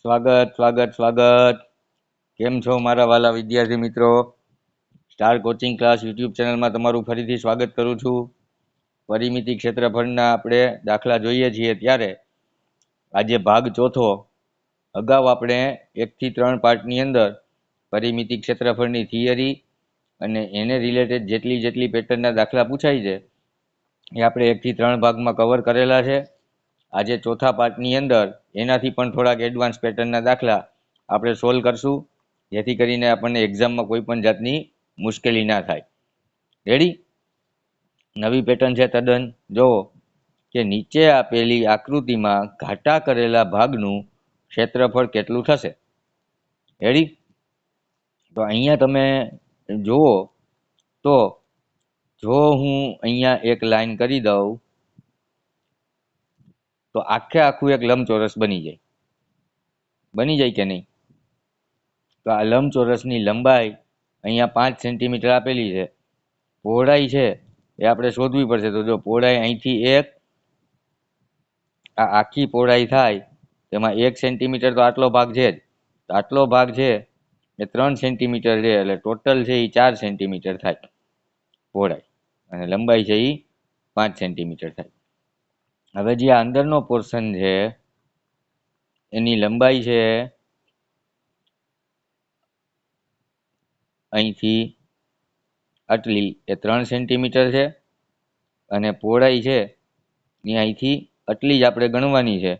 સ્વાગત સ્વાગત સ્વાગત. કેમ છો મારા વાલા વિદ્યાર્થી મિત્રો? સ્ટાર કોચિંગ ક્લાસ યુટ્યુબ ચેનલમાં તમારું ફરીથી સ્વાગત કરું છું. પરિમિતિ ક્ષેત્રફળના આપણે દાખલા જોઈએ છીએ ત્યારે આજે ભાગ ચોથો. અગાઉ આપણે 1 થી 3 પાર્ટની અંદર પરિમિતિ ક્ષેત્રફળની થિયરી અને એને રિલેટેડ જેટલી પેટર્નના દાખલા પૂછાય છે એ આપણે 1 થી 3 ભાગમાં કવર કરેલા છે. આજે ચોથા પાર્ટની અંદર એનાથી પણ થોડાક એડવાન્સ પેટર્નના દાખલા આપણે સોલ્વ કરશું, જેથી કરીને આપણને એક્ઝામમાં કોઈ પણ જાતની મુશ્કેલી ના થાય. રેડી? નવી પેટર્ન છે તદ્દન. જુઓ કે નીચે આપેલી આકૃતિમાં ઘાટા કરેલા ભાગનું ક્ષેત્રફળ કેટલું થશે. રેડી? તો અહીંયા તમે જુઓ તો જો હું અહીંયા એક લાઈન કરી દઉં તો આખું એક લંબચોરસ બની જાય કે નહીં? તો આ લંબચોરસની લંબાઈ અહીંયા 5 સેન્ટીમીટર આપેલી છે. પહોળાઈ છે એ આપણે શોધવી પડશે. તો જો પહોળાઈ અહીંથી આ આખી પહોળાઈ થાય તેમાં 1 સેન્ટીમીટર તો આટલો ભાગ છે જ. તો આટલો ભાગ છે એ 3 સેન્ટીમીટર છે, એટલે ટોટલ છે એ 4 સેન્ટીમીટર થાય પહોળાઈ, અને લંબાઈ છે એ 5 સેન્ટીમીટર થાય. હવે જે આ અંદરનો પોર્શન છે એની લંબાઈ છે અહીંથી આટલી, એ 3 સેન્ટીમીટર છે, અને પહોળાઈ છે એ અહીંથી આટલી જ આપણે ગણવાની છે.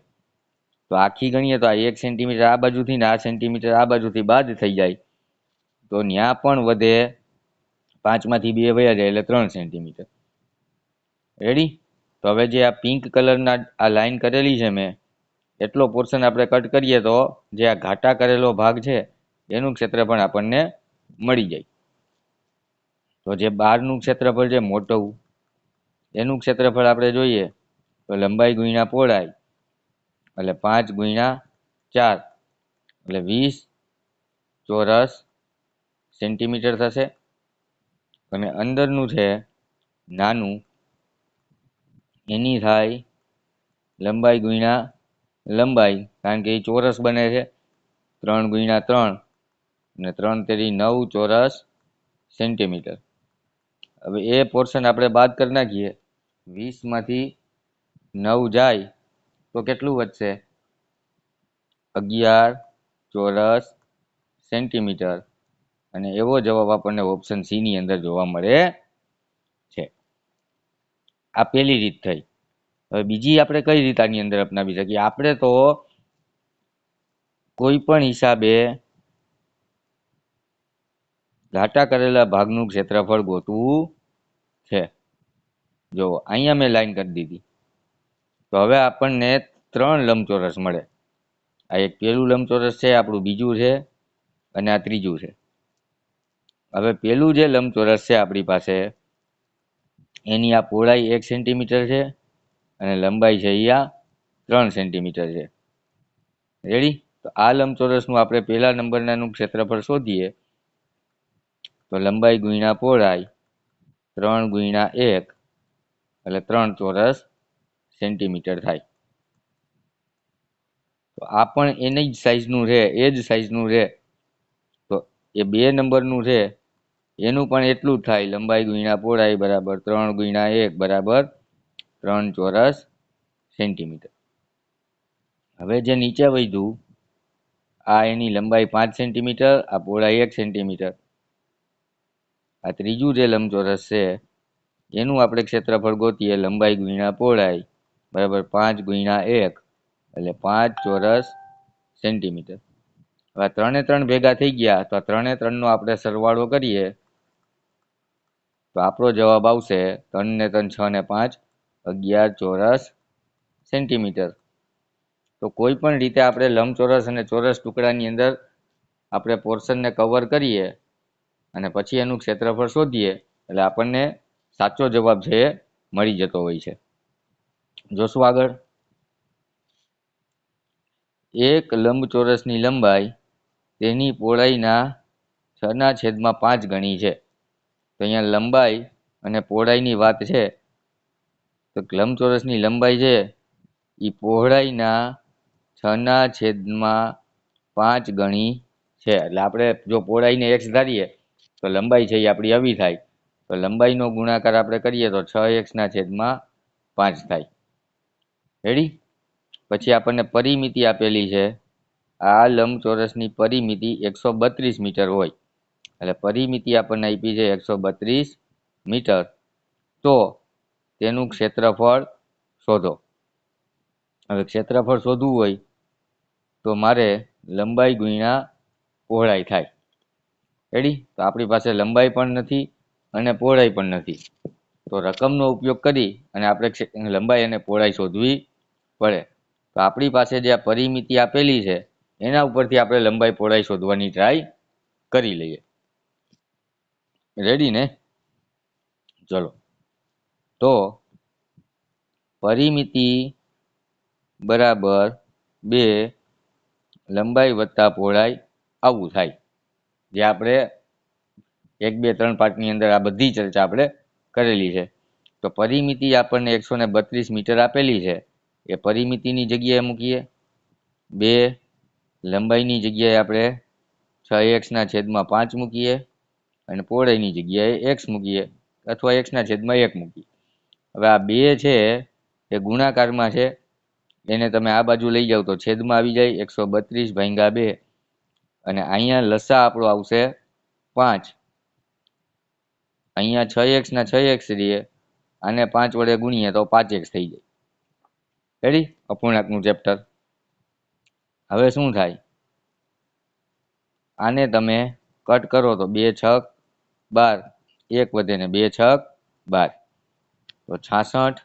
તો આખી ગણીએ તો આ 1 સેન્ટીમીટર આ બાજુથી ને 8 સેન્ટીમીટર આ બાજુથી બાદ થઈ જાય, તો ત્યાં પણ વધે 5 માંથી 2 વયા જાય એટલે 3 સેન્ટીમીટર. રેડી? તો હવે જે આ પિંક કલરના આ લાઈન કરેલી છે મેં, એટલો પોર્શન આપણે કટ કરીએ તો જે આ ઘાટા કરેલો ભાગ છે એનું ક્ષેત્રફળ આપણને મળી જાય. તો જે બહારનું ક્ષેત્રફળ છે મોટું, એનું ક્ષેત્રફળ આપણે જોઈએ તો લંબાઈ ગુણ્યા પહોળાઈ એટલે 5 ગુણ્યા 4 એટલે 20 ચોરસ સેન્ટીમીટર થશે. અને અંદરનું છે નાનું, એની થાય લંબાઈ ગુણ્યા લંબાઈ, કારણ કે એ ચોરસ બને છે. 3 ગુણ્યા 3 અને 3 તેરી 9 ચોરસ સેન્ટીમીટર. હવે એ પોર્શન આપણે બાદ કરી નાખીએ. 20 માંથી 9 જાય તો કેટલું વધશે? 11 ચોરસ સેન્ટીમીટર. અને એવો જવાબ આપણને ઓપ્શન સી ની અંદર જોવા મળે છે. આ પહેલી રીત થઈ. હવે બીજી આપણે કઈ રીત આની અંદર અપનાવી શકીએ? આપણે તો કોઈ પણ હિસાબે ઘાટા કરેલા ભાગનું ક્ષેત્રફળ ગોતવું છે. જો અહીંયા મેં લાઈન કરી દીધી, તો હવે આપણને 3 લંબચોરસ મળે. આ એક પહેલું લંબચોરસ છે, આપણું બીજું છે, અને આ ત્રીજું છે. હવે પહેલું જે લંબચોરસ છે આપણી પાસે, એની આ પહોળાઈ 1 સેન્ટીમીટર છે અને લંબાઈ છે અહીંયા 3 સેન્ટીમીટર છે. રેડી? તો આ લંબચોરસનું આપણે પહેલા નંબરનાનું ક્ષેત્રફળ શોધીએ તો લંબાઈ ગુણ્યા પહોળાઈ 3 ગુણ્યા 1 એટલે 3 ચોરસ સેન્ટીમીટર થાય. તો આ પણ એની જ સાઈઝનું છે, એ જ સાઈઝનું છે. તો એ 2 નંબરનું છે એનું પણ એટલું જ થાય, લંબાઈ ગુણ્યા પહોળાઈ બરાબર 3 ગુણ્યા 1 બરાબર 3 ચોરસ સેન્ટીમીટર. હવે જે નીચે વધ્યું, આ એની લંબાઈ 5 સેન્ટીમીટર, આ પહોળાઈ 1 સેન્ટીમીટર. આ ત્રીજું જે લંબચોરસ છે એનું આપણે ક્ષેત્રફળ ગોતીએ, લંબાઈ ગુણ્યા પહોળાઈ બરાબર 5 ગુણ્યા 1 એટલે 5 ચોરસ સેન્ટીમીટર. હવે 3 એ 3 ભેગા થઈ ગયા, તો 3 એ 3 નો આપણે સરવાળો કરીએ તો આપણો જવાબ આવશે 3 ને 3 6 ને 5 11 ચોરસ સેન્ટીમીટર. તો કોઈ પણ રીતે આપણે લંબચોરસ અને ચોરસ ટુકડાની અંદર આપણે પોર્શનને કવર કરીએ અને પછી એનું ક્ષેત્રફળ શોધીએ એટલે આપણને સાચો જવાબ છે એ મળી જતો હોય છે. જોશું આગળ. એક લંબચોરસની લંબાઈ તેની પહોળાઈના 6/5 ગણી છે. તો અહીંયા લંબાઈ અને પહોળાઈની વાત છે. તો લંબચોરસની લંબાઈ છે એ પહોળાઈના 6/5 5 ગણી છે. એટલે આપણે જો પહોળાઈને x ધારીએ તો લંબાઈ છે એ આપણી આવી થાય. તો લંબાઈનો ગુણાકાર આપણે કરીએ તો 6x/5 થાય. રેડી? પછી આપણને પરિમિતિ આપેલી છે. આ લંબચોરસની પરિમિતિ 132 મીટર હોય. એટલે પરિમિતિ આપણને આપી છે 132 મીટર. તો તેનું ક્ષેત્રફળ શોધો. હવે ક્ષેત્રફળ શોધવું હોય તો મારે લંબાઈ ગુણ્યા પહોળાઈ થાય. રેડી? તો આપણી પાસે લંબાઈ પણ નથી અને પહોળાઈ પણ નથી. તો રકમનો ઉપયોગ કરી અને આપણે લંબાઈ અને પહોળાઈ શોધવી પડે. તો આપણી પાસે જે આ પરિમિતિ આપેલી છે એના ઉપરથી આપણે લંબાઈ પહોળાઈ શોધવાની ટ્રાય કરી લઈએ. રેડી ને? ચલો. તો પરિમિતિ બરાબર 2 લંબાઈ વત્તા પહોળાઈ આવું થાય. જે આપણે 1, 2, 3 પાર્ટની અંદર આ બધી ચર્ચા આપણે કરેલી છે. તો પરિમિતિ આપણને 132 મીટર આપેલી છે. એ પરિમિતિની જગ્યાએ મૂકીએ. 2 લંબાઈની જગ્યાએ આપણે 6x/5 મૂકીએ અને પહોળાઈની જગ્યાએ x મૂકીએ અથવા x/1 મૂકીએ. હવે આ 2 છે એ ગુણાકારમાં છે. એને તમે આ બાજુ લઈ જાઓ તો છેદમાં આવી જાય 132/2 અને અહીંયા લસા આપણો આવશે 5. અહીંયા 6x/6 રહીએ. આને 5 વડે ગુણીએ તો 5x થઈ જાય. રેડી? અપૂર્ણાંકનું ચેપ્ટર. હવે શું થાય? આને તમે કટ કરો તો 2 6 12, 1 વધે ને 2 6 12, તો 66.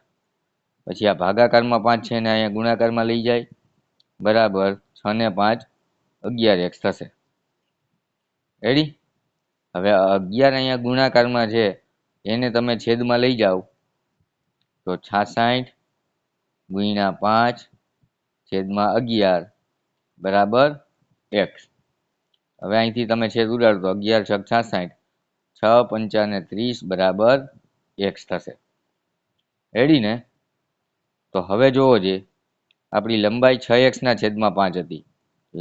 પછી આ ભાગાકારમાં 5 છે ને અહીંયા ગુણાકારમાં લઈ જાય બરાબર 6 ને 5 11x થશે. રેડી? હવે 11 અહીંયા ગુણાકારમાં છે એને તમે છેદમાં લઈ જાઓ તો 66 ગુણ્યા 5 છેદમાં 11 બરાબર x. હવે અહીંથી તમે છેદ ઉડાડો તો 11 6 66, 6 5 30 બરાબર x થશે. રેડી ને? તો હવે જોવો જે આપણી લંબાઈ 6x/5 હતી.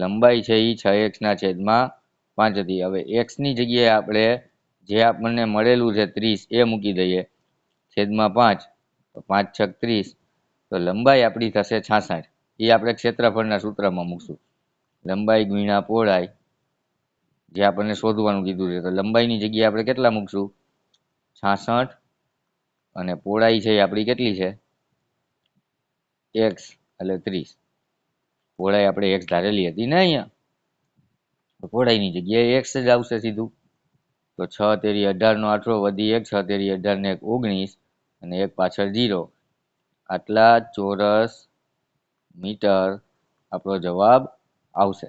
લંબાઈ છે એ 6x/5 હતી. હવે x ની જગ્યાએ આપણે જે આપણને મળેલું છે 30 એ મૂકી દઈએ છેદમાં 5, તો 5 6 30. તો લંબાઈ આપણી થશે 66. એ આપણે ક્ષેત્રફળના સૂત્રમાં મૂકશું. લંબાઈ ગુણ્યા પહોળાઈ જે આપણને શોધવાનું કીધું છે. તો લંબાઈની જગ્યાએ આપણે કેટલા મૂકશું? 66 અને પહોળાઈ છે એ આપણી કેટલી છે? x એટલે 30. પહોળાઈ આપણે x ધારેલી હતી ને અહીંયા, તો પહોળાઈની જગ્યાએ x જ આવશે સીધું. તો 6 તેરી 18 નો 8 વધી 1, 6 તેરી 18 ને 1 19 અને 1 પાછળ 0. આટલા ચોરસ મીટર આપણો જવાબ આવશે.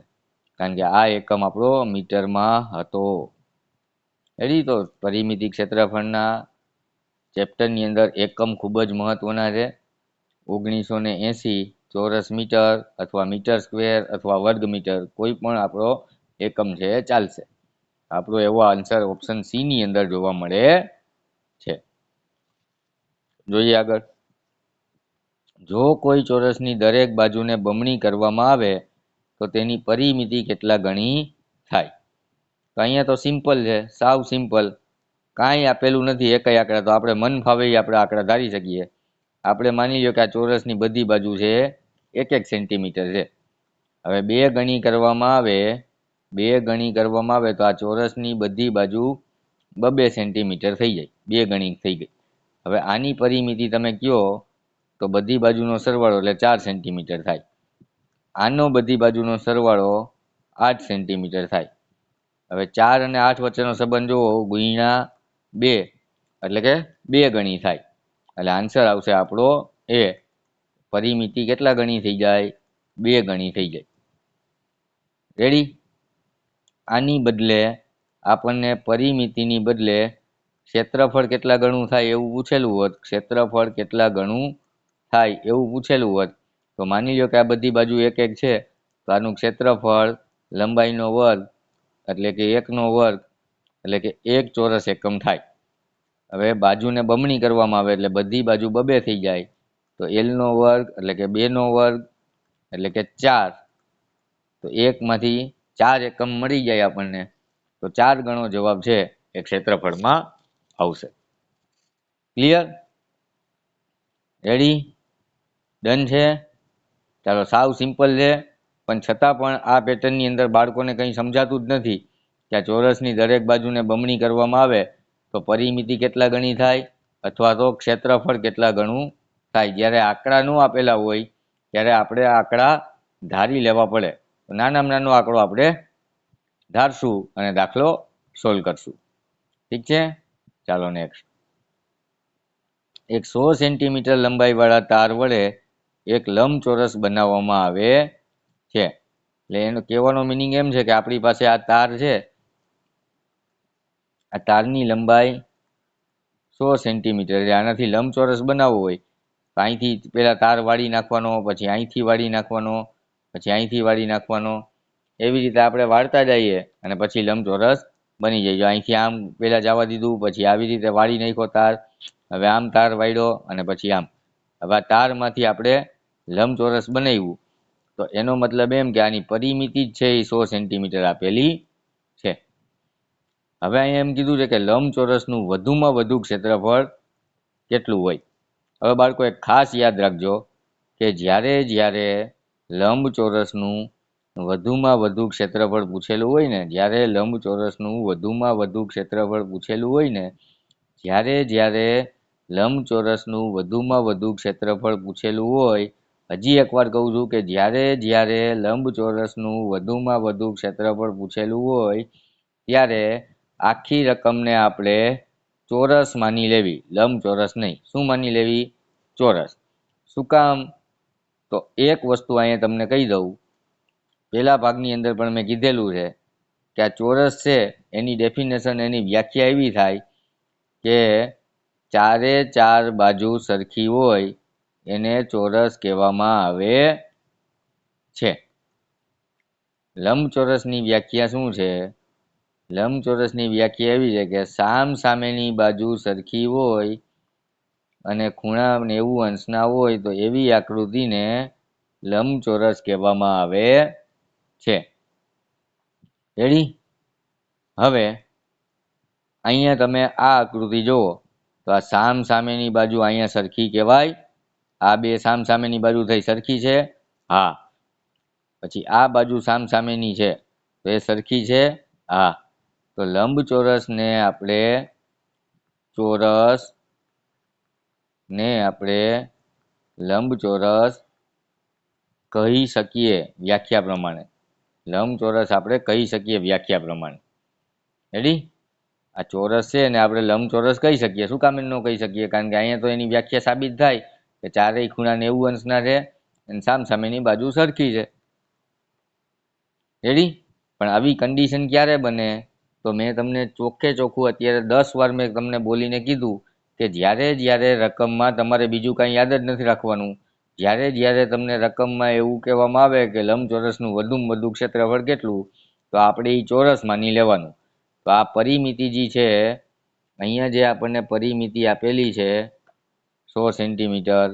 કારણ કે આ એકમ આપણો મીટરમાં હતો. રેડી? તો પરિમિતિ ક્ષેત્રફળના ચેપ્ટરની અંદર એકમ ખૂબ જ મહત્વના છે. 1980 ચોરસ મીટર અથવા મીટર સ્ક્વેર અથવા વર્ગ મીટર કોઈ પણ આપણો એકમ છે ચાલશે. આપણો એવો આન્સર ઓપ્શન સી ની અંદર જોવા મળે છે. જોઈએ આગળ. જો કોઈ ચોરસની દરેક બાજુને બમણી કરવામાં આવે તો તેની પરિમિતિ કેટલા ગણી થાય? તો અહીંયા તો સિમ્પલ છે, સાવ સિમ્પલ. કાંઈ આપેલું નથી એકય આંકડા. તો આપણે મન ફાવે આપણે આંકડા ધારી શકીએ. આપણે માની લો કે આ ચોરસની બધી બાજુ છે 1 સેન્ટીમીટર છે. હવે 2 ગણી કરવામાં આવે તો આ ચોરસની બધી બાજુ 2 સેન્ટીમીટર થઈ જાય. 2 ગણી થઈ ગઈ. હવે આની પરિમિતિ તમે કયો તો બધી બાજુનો સરવાળો એટલે 4 સેન્ટીમીટર થાય. આનો બધી બાજુનો સરવાળો 8 સેન્ટીમીટર થાય. હવે 4 અને 8 વચ્ચેનો સંબંધ જોવો ગુણ્યા 2 એટલે કે 2 ગણી થાય. એટલે આન્સર આવશે આપણો એ. પરિમિતિ કેટલા ગણી થઈ જાય? 2 ગણી થઈ જાય. રેડી? આની બદલે આપણને પરિમિતિની બદલે ક્ષેત્રફળ કેટલા ગણું થાય એવું પૂછેલું હોત, ક્ષેત્રફળ કેટલા ગણું થાય એવું પૂછેલું હોત તો માની લો કે આ બધી બાજુ 1 1 છે. તો આનું ક્ષેત્રફળ લંબાઈનો વર્ગ એટલે કે 1નો વર્ગ એટલે કે 1 ચોરસ એકમ થાય. હવે બાજુને બમણી કરવામાં આવે એટલે બધી બાજુ 2 થઈ જાય. તો L નો વર્ગ એટલે કે 2નો વર્ગ એટલે કે 4 તો 1માંથી 4 એકમ મળી જાય આપણને, તો 4 ગણો જવાબ છે એ ક્ષેત્રફળમાં આવશે. ક્લિયર? રેડી? ડન છે? ચાલો, સાવ સિમ્પલ છે, પણ છતાં પણ આ પેટર્નની અંદર બાળકોને કંઈ સમજાતું જ નથી કે આ ચોરસની દરેક બાજુને બમણી કરવામાં આવે તો પરિમિતિ કેટલા ગણી થાય અથવા તો ક્ષેત્રફળ કેટલા ગણું થાય. જ્યારે આંકડા ન આપેલા હોય ત્યારે આપણે આંકડા ધારી લેવા પડે. તો નાનામાં નાનો આંકડો આપણે ધારશું અને દાખલો સોલ્વ કરશું. ઠીક છે? ચાલો નેક્સ્ટ. એક 100 સેન્ટીમીટર લંબાઈવાળા તાર વડે એક લંબચોરસ બનાવવામાં આવે છે. એટલે એનો કહેવાનો મિનિંગ એમ છે કે આપણી પાસે આ તાર છે, આ તારની લંબાઈ 100 સેન્ટીમીટર, એટલે આનાથી લંબચોરસ બનાવવો હોય તો અહીંથી પહેલાં તાર વાળી નાખવાનો, પછી અહીંથી વાળી નાખવાનો, પછી અહીંથી વાળી નાખવાનો. એવી રીતે આપણે વાળતા જઈએ અને પછી લંબચોરસ બની જાય. જો અહીંથી આમ પહેલાં જવા દીધું, પછી આવી રીતે વાળી નાખ્યો તાર, હવે આમ તાર વાળ્યો અને પછી આમ. હવે આ તારમાંથી આપણે લંબચોરસ બનાવ્યું, તો એનો મતલબ એમ કે આની પરિમિતિ જ છે એ 100 સેન્ટીમીટર આપેલી છે. હવે અહીંયા એમ કીધું છે કે લંબચોરસનું વધુમાં વધુ ક્ષેત્રફળ કેટલું હોય. હવે બાળકો એક ખાસ યાદ રાખજો કે જ્યારે લંબચોરસનું વધુમાં વધુ ક્ષેત્રફળ પૂછેલું હોય ને, જ્યારે લંબચોરસનું વધુમાં વધુ ક્ષેત્રફળ પૂછેલું હોય ને, જ્યારે લંબચોરસનું વધુમાં વધુ ક્ષેત્રફળ પૂછેલું હોય, હજી એકવાર કહું છું કે જ્યારે લંબચોરસનું વધુમાં વધુ ક્ષેત્રફળ પૂછેલું હોય ત્યારે આખી રકમને આપણે ચોરસ માની લેવી, લંબચોરસ નહીં. શું માની લેવી? ચોરસ. શું કામ? તો એક વસ્તુ અહીંયા તમને કહી દઉં, પહેલા ભાગની અંદર પણ મેં કીધેલું છે કે આ ચોરસ છે એની ડેફિનેશન, એની વ્યાખ્યા એવી થાય કે ચારે ચાર બાજુ સરખી હોય એને ચોરસ કહેવામાં આવે છે. લંબચોરસની વ્યાખ્યા શું છે? લંબચોરસની વ્યાખ્યા એવી છે કે સામેની બાજુ સરખી હોય અને ખૂણા 90 અંશના હોય તો એવી આકૃતિને લંબચોરસ કહેવામાં આવે છે. રેડી? હવે અહીંયા તમે આ આકૃતિ જુઓ તો આ સામેની બાજુ અહીંયા સરખી કહેવાય. આ બે સામેની બાજુ થઈ સરખી છે? હા. પછી આ બાજુ સામેની છે તો એ સરખી છે? હા. તો લંબચોરસને આપણે લંબચોરસ કહી શકીએ વ્યાખ્યા પ્રમાણે. લંબચોરસ આપણે કહી શકીએ વ્યાખ્યા પ્રમાણે. રેડી? આ ચોરસ છે ને આપણે લંબચોરસ કહી શકીએ. શું કામ ન કહી શકીએ? કારણ કે અહીંયા તો એની વ્યાખ્યા સાબિત થાય કે ચારેય ખૂણા 90 અંશના છે અને સામેની બાજુ સરખી છે. રેડી? પણ આવી કન્ડિશન ક્યારે બને? તો મેં તમને ચોખ્ખું અત્યારે 10 વાર મેં તમને બોલીને કીધું કે જ્યારે રકમમાં તમારે બીજું કાંઈ યાદ જ નથી રાખવાનું. જ્યારે તમને રકમમાં એવું કહેવામાં આવે કે લંબચોરસનું વધુમાં વધુ ક્ષેત્રફળ કેટલું, તો આપણે એ ચોરસ માની લેવાનું. તો આ પરિમિતિ જે છે, અહીંયા જે આપણને પરિમિતિ આપેલી છે 100 સેન્ટીમીટર,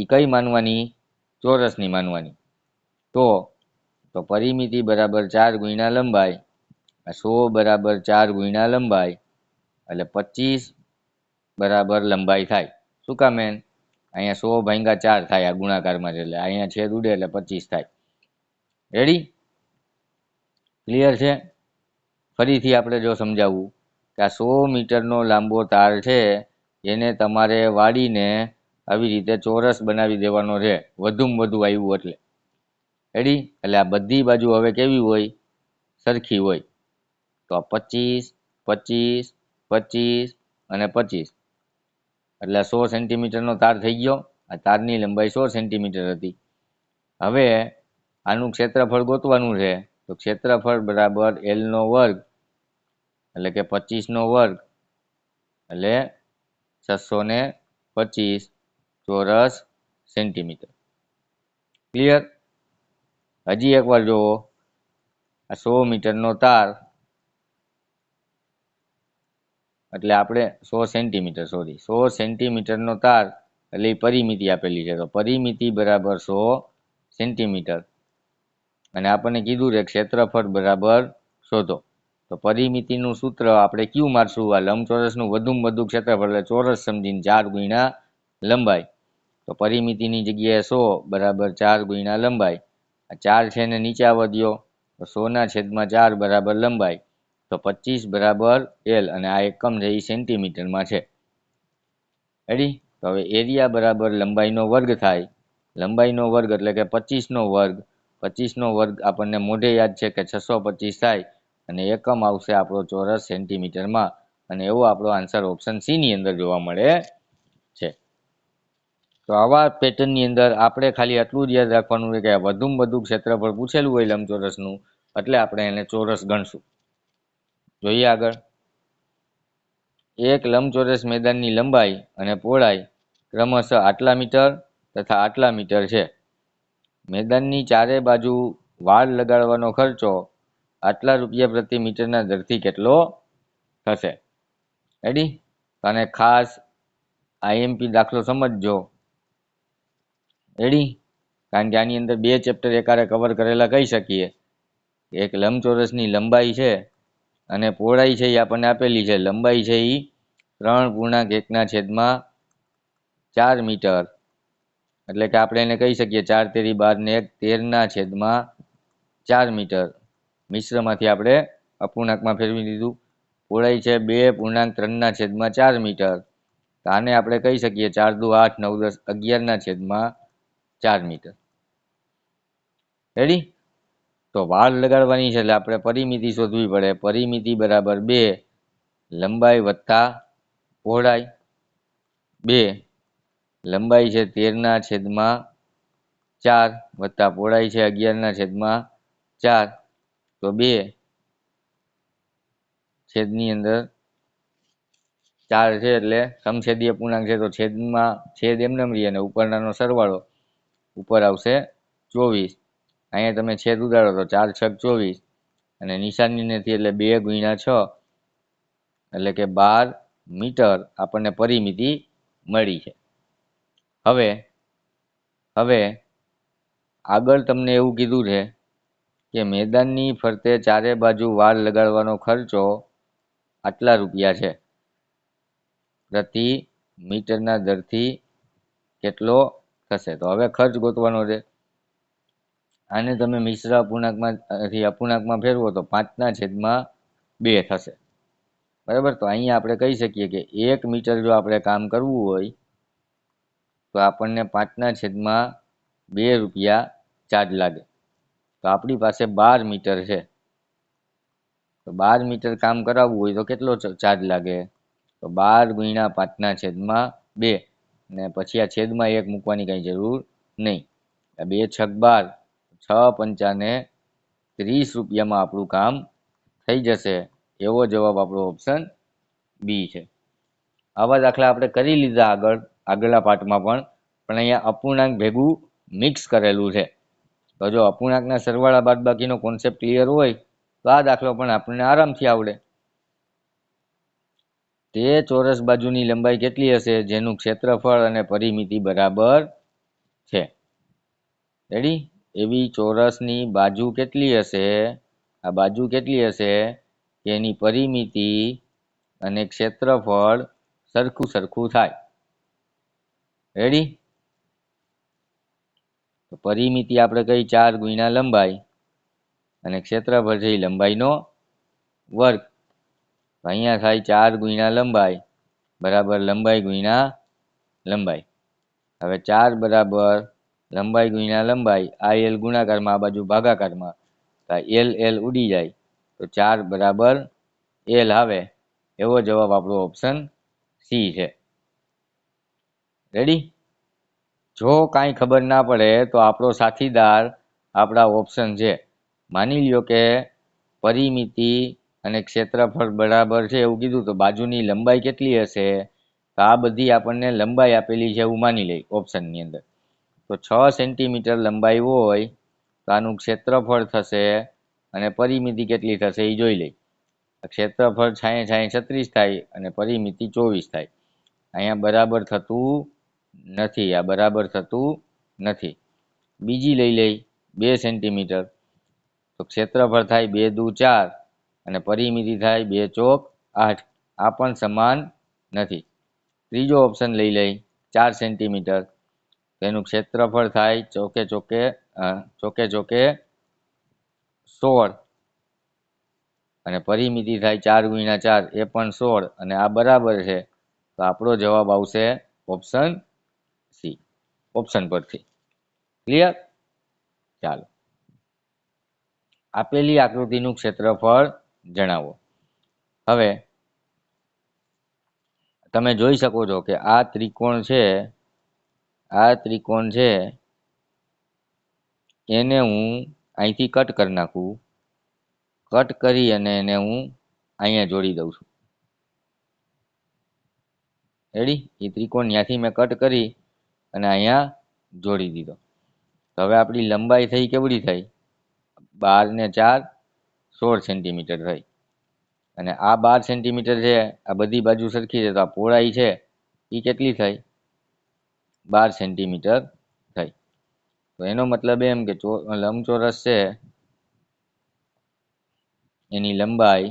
એ કઈ માનવાની? ચોરસની માનવાની. તો પરિમિતિ બરાબર 4 ગુણ્યા લંબાઈ, 100 બરાબર 4 ગુણ્યા લંબાઈ, એટલે 25 બરાબર લંબાઈ થાય. શું કામ? અહીંયા 100 ભાગ્યા 4 થાય આ ગુણાકારમાં, એટલે અહીંયા છેદ ઉડે એટલે 25 થાય. રેડી? ક્લિયર છે? ફરીથી આપણે જો સમજાવવું કે આ 100 મીટરનો લાંબો તાર છે, એને તમારે વાળીને આવી રીતે ચોરસ બનાવી દેવાનો છે. વધુમાં વધુ આવ્યું એટલે. રેડી? એટલે આ બધી બાજુ હવે કેવી હોય? સરખી હોય. તો 25, 25, 25 અને 25, એટલે 100 સેન્ટીમીટરનો તાર થઈ ગયો. આ તારની લંબાઈ 100 સેન્ટીમીટર હતી. હવે આનું ક્ષેત્રફળ ગોતવાનું છે. તો ક્ષેત્રફળ બરાબર L² એટલે કે 25² એટલે 625 ચોરસ સેન્ટીમીટર. ક્લિયર? હજી એકવાર જુઓ, આ 100 મીટરનો તાર એટલે આપણે 100 સેન્ટીમીટર, 100 સેન્ટીમીટરનો તાર એટલે એ પરિમિતિ આપેલી છે. તો પરિમિતિ બરાબર 100 સેન્ટીમીટર. અને આપણને કીધું છે ક્ષેત્રફળ બરાબર શોધો. તો પરિમિતિનું સૂત્ર આપણે ક્યુ મારશું, આ લંબચોરસનું વધુમાં વધુ ક્ષેત્રફળ એટલે ચોરસ સમજીને 4 ગુણ્યા લંબાઈ. તો પરિમિતિની જગ્યાએ 100 બરાબર 4 ગુણ્યા લંબાઈ. આ 4 છે ને નીચે આવવા દો, તો 100/4 બરાબર લંબાઈ, તો 25 બરાબર L, અને આ એકમ છે એ સેન્ટીમીટરમાં છે. રેડી? તો હવે એરિયા બરાબર લંબાઈનો વર્ગ થાય. લંબાઈનો વર્ગ એટલે કે 25નો વર્ગ. 25નો વર્ગ આપણને મોઢે યાદ છે કે 625 થાય, અને એકમ આવશે આપણો ચોરસ સેન્ટીમીટરમાં. અને એવો આપણો આન્સર ઓપ્શન સી ની અંદર જોવા મળે છે. તો આવા પેટર્નની અંદર આપણે ખાલી આટલું જ યાદ રાખવાનું છે કે વધુમાં વધુ ક્ષેત્રફળ પૂછેલું હોય લંબચોરસનું, એટલે આપણે એને ચોરસ ગણશું. જોઈએ આગળ. એક લંબચોરસ મેદાનની લંબાઈ અને પહોળાઈ ક્રમશઃ આટલા મીટર તથા આટલા મીટર છે. મેદાનની ચારે બાજુ વાડ લગાડવાનો ખર્ચો આટલા રૂપિયા પ્રતિ મીટરના દરથી કેટલો થશે? રેડી? અને ખાસ આઈએમપી દાખલો સમજજો. રેડી? કારણ કે આની અંદર 2 ચેપ્ટર એકારે કવર કરેલા કહી શકીએ. એક લંબચોરસની લંબાઈ છે અને પહોળાઈ છે એ આપણને આપેલી છે. લંબાઈ છે એ 3.1/4 મીટર, એટલે કે આપણે એને કહી શકીએ 4 તેરી 12 ને 1 13/4 મીટર. મિશ્રમાંથી આપણે અપૂર્ણાંકમાં ફેરવી દીધું. પહોળાઈ છે 2.3/4 મીટર, તો આને આપણે કહી શકીએ 4 દુ 8 9 10 11/4 મીટર. રેડી? તો વાડ લગાડવાની છે એટલે આપણે પરિમિતિ શોધવી પડે. પરિમિતિ બરાબર 2 લંબાઈ વત્તા પહોળાઈ. 2 લંબાઈ છે 13/4 વત્તા પહોળાઈ છે 11/4, તો 2 છેદની અંદર 4 છે એટલે સમછેદીય પૂર્ણાંક છે, તો છેદમાં છેદ એમને રહી અને ઉપરનાનો સરવાળો, ઉપર આવશે 24. અહીંયા તમે છેદ ઉડાડો તો 4 6 24, અને નિશાની નથી એટલે 2 ગુણ્યા 6 એટલે કે 12 મીટર આપણને પરિમિતિ મળી છે. હવે આગળ તમને એવું કીધું છે કે મેદાનની ફરતે ચારે બાજુ વાડ લગાડવાનો ખર્ચો આટલા રૂપિયા છે, પ્રતિ મીટરના દરથી કેટલો થશે? તો હવે ખર્ચ ગોતવાનો છે. આને તમે મિશ્ર અપૂર્ણાંકમાં ફેરવો તો 5/2 થશે. બરાબર? તો અહીંયા આપણે કહી શકીએ કે 1 મીટર જો આપણે કામ કરવું હોય તો આપણને 5/2 રૂપિયા ચાર્જ લાગે. તો આપણી પાસે 12 મીટર છે, તો 12 મીટર કામ કરાવવું હોય તો કેટલો ચાર્જ લાગે? તો 12 ગુણ્યા 5/2, ને પછી આ છેદમાં 1 મૂકવાની કંઈ જરૂર નહીં. 2 6 12, 6 પંચાને 30 રૂપિયામાં આપણું કામ થઈ જશે. એવો જવાબ આપણો ઓપ્શન બી છે. આવા દાખલા આપણે કરી લીધા આગળના પાઠમાં પણ અહીંયા અપૂર્ણાંક ભેગું મિક્સ કરેલું છે. તો જો અપૂર્ણાંકના સરવાળા બાદબાકીનો કોન્સેપ્ટ ક્લિયર હોય તો આ દાખલો પણ આપણને આરામથી આવડે. તે ચોરસ બાજુની લંબાઈ કેટલી હશે જેનું ક્ષેત્રફળ અને પરિમિતિ બરાબર છે? રેડી? એવી ચોરસની બાજુ કેટલી હશે, આ બાજુ કેટલી હશે કે એની પરિમિતિ અને ક્ષેત્રફળ સરખું થાય. રેડી? તો પરિમિતિ આપણે કઈ 4 ગુણ્યા લંબાઈ, અને ક્ષેત્રફળ છે લંબાઈનો વર્ગ. અહીંયા થાય 4 ગુણ્યા લંબાઈ બરાબર લંબાઈ ગુણ્યા લંબાઈ. હવે 4 બરાબર લંબાઈ ગુણ્યા લંબાઈ, આ એલ ગુણાકારમાં આ બાજુ ભાગાકારમાં, તો એલ ઉડી જાય, તો 4 બરાબર એલ આવે. એવો જવાબ આપણો ઓપ્શન સી છે. રેડી? જો કાંઈ ખબર ના પડે તો આપણો સાથીદાર આપણા ઓપ્શન છે. માની લ્યો કે પરિમિતિ અને ક્ષેત્રફળ બરાબર છે એવું કીધું, તો બાજુની લંબાઈ કેટલી હશે? તો આ બધી આપણને લંબાઈ આપેલી છે એવું માની લઈ ઓપ્શનની અંદર. તો 6 સેન્ટીમીટર લંબાઈ હોય તો આનું ક્ષેત્રફળ થશે અને પરિમિતિ કેટલી થશે એ જોઈ લઈ. ક્ષેત્રફળ 36 થાય અને પરિમિતિ 24 થાય. અહીંયા બરાબર થતું નથી, આ બરાબર થતું નથી. બીજી લઈ 2 સેન્ટીમીટર. તો ક્ષેત્રફળ થાય 2 દુ 4 અને પરિમિતિ થાય 2 ચોક 8. આ પણ સમાન નથી. ત્રીજો ઓપ્શન લઈ લઈ 4 સેન્ટીમીટર. તેનું ક્ષેત્રફળ થાય ચોકે ચોકે 16 અને પરિમિતિ થાય 4 ગુણ્યા 4 એ પણ 16 અને આ બરાબર છે. તો આપણો જવાબ આવશે ઓપ્શન સી. ઓપ્શન પરથી ક્લિયર. ચાલો, આપેલી આકૃતિનું ક્ષેત્રફળ જણાવો. હવે તમે જોઈ શકો છો કે આ ત્રિકોણ છે, એને હું અહીંથી કટ કરી નાખું. કટ કરી અને એને હું અહીંયા જોડી દઉં છું. રેડી? એ ત્રિકોણ ત્યાંથી મેં કટ કરી અને અહીંયા જોડી દીધો. તો હવે આપણી લંબાઈ થઈ કેવડી થઈ? 12 ને 4 16 સેન્ટીમીટર થઈ. અને આ 12 સેન્ટીમીટર છે, આ બધી બાજુ સરખી છે, તો આ પહોળાઈ છે એ કેટલી થઈ? 12 સેન્ટીમીટર થઈ. તો એનો મતલબ એમ કે લંબચોરસ છે એની લંબાઈ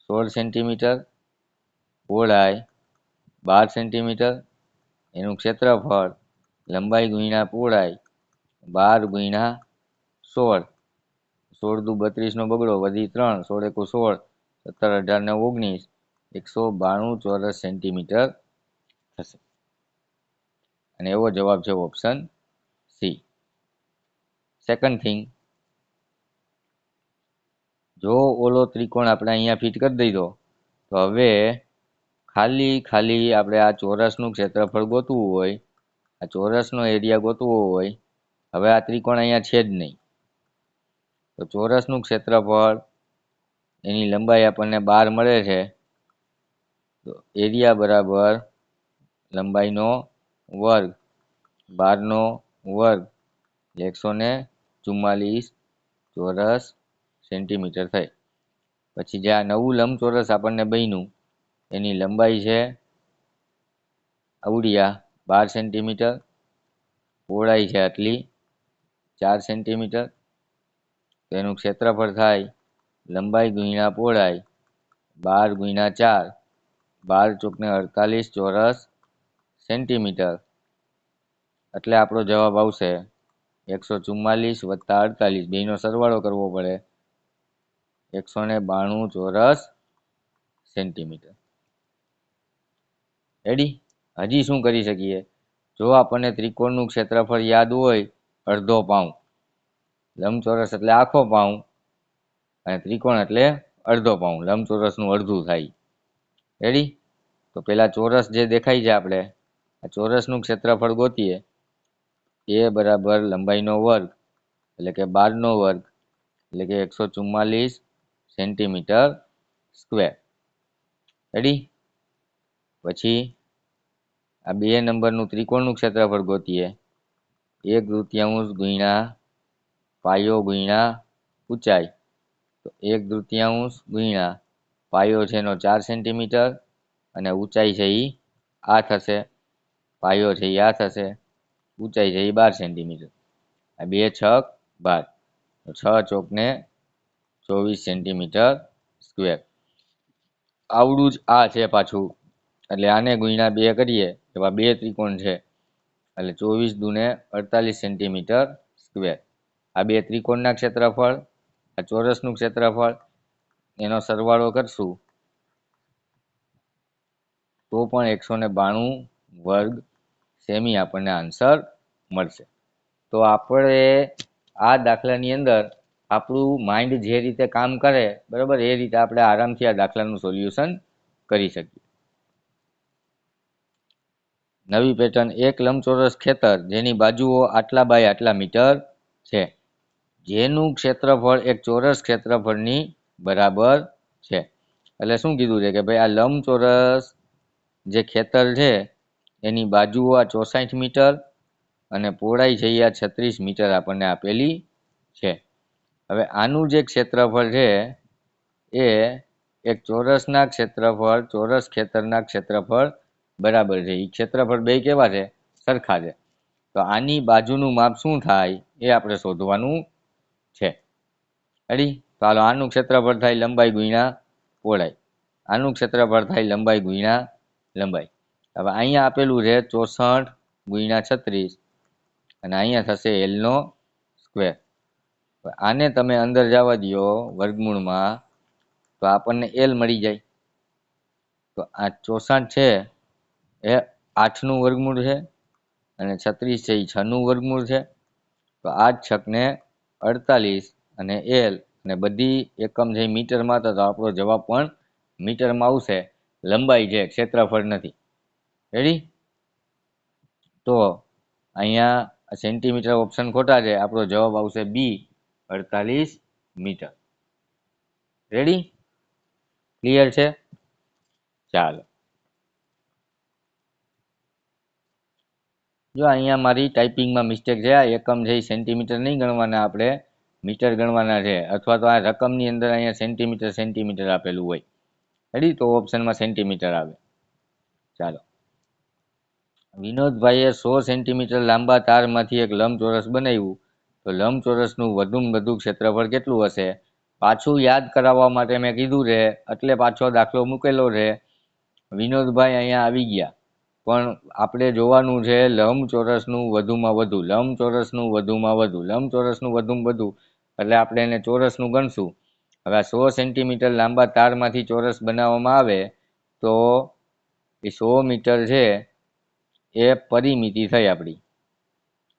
16 સેન્ટીમીટર, પહોળાઈ 12 સેન્ટીમીટર, એનું ક્ષેત્રફળ લંબાઈ ગુણ્યા પહોળાઈ 12 ગુણ્યા 16. 16 દુ 32 નો બગડો, વધી 3, 16 એકુ 16, 17 18 ને 19, 192 ચોરસ સેન્ટીમીટર થશે. અને એવો જવાબ છે ઓપ્શન સી. સેકન્ડ થિંગ, જો ઓલો ત્રિકોણ આપણે અહીંયા ફિટ કરી દીધો, તો હવે ખાલી આપણે આ ચોરસનું ક્ષેત્રફળ ગોતવું હોય, આ ચોરસનો એરિયા ગોતવો હોય. હવે આ ત્રિકોણ અહીંયા છે જ નહીં, તો ચોરસનું ક્ષેત્રફળ એની લંબાઈ આપણને 12 મળે છે. તો એરિયા બરાબર લંબાઈનો વર્ગ 12 નો વર્ગ એટલે 144 ચોરસ સેન્ટીમીટર થઈ. પછી જે આ નવું લંબચોરસ આપણને બન્યું એની લંબાઈ છે આવડિયા 12 સેન્ટીમીટર, પહોળાઈ છે આટલી 4 સેન્ટીમીટર. તો એનું ક્ષેત્રફળ થાય લંબાઈ ગુણ્યા પહોળાઈ 12 ગુણ્યા 4, 12 ચોકને 48 ચોરસ સેન્ટીમીટર. એટલે આપણો જવાબ આવશે 144 વત્તા 48, બેનો સરવાળો કરવો પડે, 192 ચોરસ સેન્ટીમીટર. રેડી? હજી શું કરી શકીએ? જો આપણને ત્રિકોણનું ક્ષેત્રફળ યાદ હોય અડધો પાઉં, લંબચોરસ એટલે આખો પાઉં અને ત્રિકોણ એટલે અડધો પાઉં, લંબચોરસનું અડધું થાય. રેડી? તો પેલા ચોરસ જે દેખાય છે આપણે, આ ચોરસનું ક્ષેત્રફળ ગોતીએ. એ બરાબર લંબાઈનો વર્ગ એટલે કે 12 નો વર્ગ એટલે કે 144 સેન્ટીમીટર સ્ક્વેર. રેડી? પછી આ 2 નંબરનું ત્રિકોણનું ક્ષેત્રફળ ગોતીએ. 1/3 ગુણ્યા પાયો ગુણ્યા ઊંચાઈ. તો 1/3 ગુણ્યા પાયો છે એનો 4 સેન્ટીમીટર અને ઊંચાઈ છે એ 8 હશે. પાયો છે એ 8 હશે, ઊંચાઈ છે એ 12 સેન્ટીમીટર. આ 2 છક 12, 6 ચોકને 24 સેન્ટીમીટર સ્ક્વેર. આવડું જ આ છે પાછું, એટલે આને ગુણ્યા 2 કરીએ, એવા 2 ત્રિકોણ છે એટલે 24 દુને 48 સેન્ટીમીટર સ્ક્વેર. આ 2 ત્રિકોણના ક્ષેત્રફળ, આ ચોરસનું ક્ષેત્રફળ, એનો સરવાળો કરશું તો પણ 192 વર્ગ સેમી આપણને આન્સર મળશે. તો આપણે આ દાખલાની અંદર આપણું માઇન્ડ જે રીતે કામ કરે, બરાબર, એ રીતે આપણે આરામથી આ દાખલાનું સોલ્યુશન કરી શકીએ. નવી પેટર્ન, એક લંબચોરસ ખેતર જેની બાજુઓ આટલા બાય આટલા મીટર છે, જેનું ક્ષેત્રફળ એક ચોરસ ક્ષેત્રફળની બરાબર છે. એટલે શું કીધું છે કે ભાઈ આ લંબચોરસ જે ખેતર છે એની બાજુઓ આ 64 મીટર અને પહોળાઈ છે આ 36 મીટર આપણને આપેલી છે. હવે આનું જે ક્ષેત્રફળ છે એ એક ચોરસના ક્ષેત્રફળ, ચોરસ ખેતરના ક્ષેત્રફળ બરાબર છે. એ ક્ષેત્રફળ બે કેવા છે? સરખા છે. તો આની બાજુનું માપ શું થાય એ આપણે શોધવાનું છે. રેડી? તો હાલો આનું ક્ષેત્રફળ થાય લંબાઈ ગુણ્યા પહોળાઈ, આનું ક્ષેત્રફળ થાય લંબાઈ ગુણ્યા લંબાઈ. હવે અહીંયા આપેલું છે 64 ગુણ્યા 36 અને અહીંયા થશે એલનો સ્ક્વેર. આને તમે અંદર જવા દો વર્ગમૂળમાં તો આપણને એલ મળી જાય. તો આ 64 છે એ 8નું વર્ગમૂળ છે અને 36 છે એ 6નું વર્ગમૂળ છે. તો આ જ 6 ને 48 અને એલ અને બધી એકમ છે મીટરમાં, તો આપણો જવાબ પણ મીટરમાં આવશે. લંબાઈ છે, ક્ષેત્રફળ નથી. રેડી? તો અહીંયા સેન્ટીમીટર ઓપ્શન ખોટા છે, આપણો જવાબ આવશે બી 48 મીટર. રેડી? ક્લિયર છે? ચાલો, જો અહીંયા મારી ટાઈપિંગમાં મિસ્ટેક છે. આ એકમ છે સેન્ટીમીટર નહીં ગણવાના, આપણે મીટર ગણવાના છે. અથવા તો આ રકમની અંદર અહીંયા સેન્ટીમીટર આપેલું હોય. રેડી? તો ઓપ્શનમાં સેન્ટીમીટર આવે. ચાલો, વિનોદભાઈએ 100 સેન્ટીમીટર લાંબા તારમાંથી એક લંબચોરસ બનાવ્યું. તો લંબચોરસનું વધુમાં વધુ ક્ષેત્રફળ કેટલું હશે? પાછું યાદ કરાવવા માટે મેં કીધું છે, એટલે પાછો દાખલો મૂકેલો છે. વિનોદભાઈ અહીંયા આવી ગયા, પણ આપણે જોવાનું છે લંબચોરસનું વધુમાં વધુ, લંબચોરસનું વધુમાં વધુ, લંબચોરસનું વધુમાં વધુ, એટલે આપણે એને ચોરસનું ગણશું. હવે 100 સેન્ટીમીટર લાંબા તારમાંથી ચોરસ બનાવવામાં આવે તો એ 100 મીટર છે એ પરિમિતિ થઈ આપણી.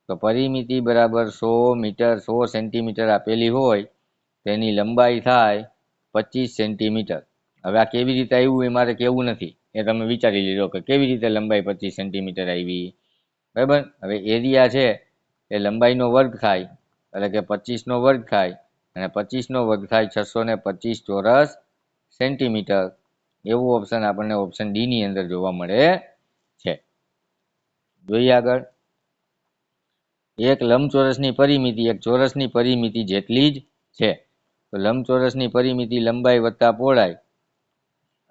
તો પરિમિતિ બરાબર 100 મીટર, 100 સેન્ટીમીટર આપેલી હોય તેની લંબાઈ થાય 25 સેન્ટીમીટર. હવે આ કેવી રીતે આવ્યું એ મારે કહેવું નથી, એ તમે વિચારી લીધો કે કેવી રીતે લંબાઈ 25 સેન્ટીમીટર આવી. બરાબર? હવે એરિયા છે એ લંબાઈનો વર્ગ થાય, એટલે કે 25નો વર્ગ થાય, અને 25નો વર્ગ થાય 625 ચોરસ સેન્ટીમીટર. એવું ઓપ્શન આપણને ઓપ્શન ડી ની અંદર જોવા મળે છે. જોઈએ આગળ. એક લંબચોરસની પરિમિતિ એક ચોરસની પરિમિતિ જેટલી જ છે. તો લંબચોરસની પરિમિતિ લંબાઈ વત્તા પહોળાઈ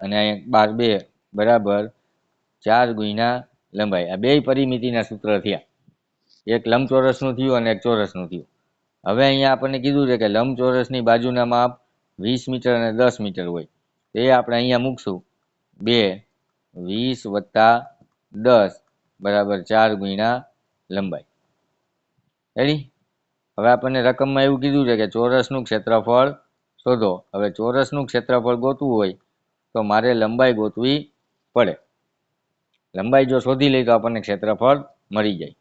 અને 12 બરાબર 4 ગુણ્યા લંબાઈ. આ બે પરિમિતિના સૂત્ર થયા. એક લંબચોરસનું થયું અને એક ચોરસનું થયું. હવે અહીંયા આપણને કીધું છે કે લંબચોરસની બાજુના માપ 20 મીટર અને 10 મીટર હોય. તે આપણે અહીંયા મૂકશું 2 20 વત્તા 10 બરાબર 4 ગુણ્યા લંબાઈ. રેડી? હવે આપણને રકમમાં એવું કીધું છે કે ચોરસનું ક્ષેત્રફળ શોધો. હવે ચોરસનું ક્ષેત્રફળ ગોતવું હોય તો મારે લંબાઈ ગોતવી પડે. લંબાઈ જો શોધી લઈ તો આપણને ક્ષેત્રફળ મળી જાય.